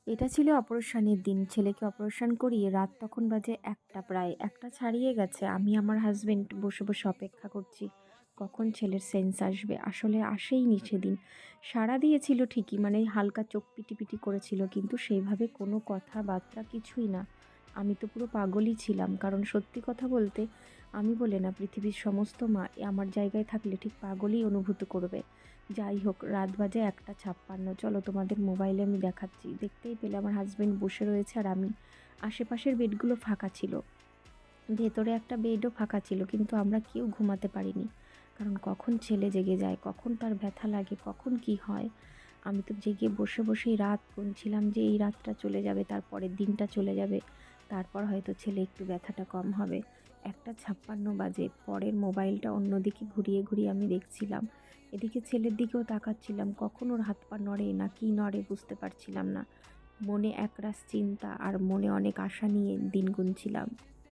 এটা ছিল অপারেশনের দিন। ছেলেকে অপারেশন করিয়ে রাত তখন বাজে ১টা, প্রায় ১টা ছাড়িয়ে গেছে। আমি আমার হাসব্যান্ড বসে, বসে অপেক্ষা করছি কখন ছেলের সেন্স আসবে। আসলে আসেইনি সেদিন। সাড়া দিয়েছিল ঠিকই, মানে হালকা চোখ পিটিপিটি করেছিল, কিন্তু সেইভাবে কোনো কথাবার্তা কিছুই না। আমি তো পুরো পাগলই ছিলাম। কারণ সত্যি কথা বলতে, আমি বলে না, পৃথিবীর সমস্ত মা আমার জায়গায় থাকলে ঠিক পাগলই অনুভূত করবে। যাই হোক, রাত বাজে ১টা ৫৬। চলো তোমাদের মোবাইলে আমি দেখাচ্ছি। দেখতেই পেলে আমার হাজব্যান্ড বসে রয়েছে আর আমি। আশেপাশের বেডগুলো ফাঁকা ছিল, ভেতরে একটা বেডও ফাঁকা ছিল, কিন্তু আমরা কেউ ঘুমাতে পারিনি। কারণ কখন ছেলে জেগে যায়, কখন তার ব্যথা লাগে, কখন কি হয়। আমি তো জেগে বসে বসেই রাত গুনছিলাম যে এই রাতটা চলে যাবে, তারপরের দিনটা চলে যাবে, তারপর হয়তো ছেলে একটু ব্যথাটা কম হবে। ১টা ৫৬ বাজে। পরের মোবাইলটা অন্যদিকে ঘুরিয়ে ঘুরিয়ে আমি দেখছিলাম, এদিকে ছেলের দিকেও তাকাচ্ছিলাম, কখন ওর হাত পা নড়ে না কি নড়ে বুঝতে পারছিলাম না। মনে একরাশ চিন্তা আর মনে অনেক আশা নিয়ে দিন গুনছিলাম।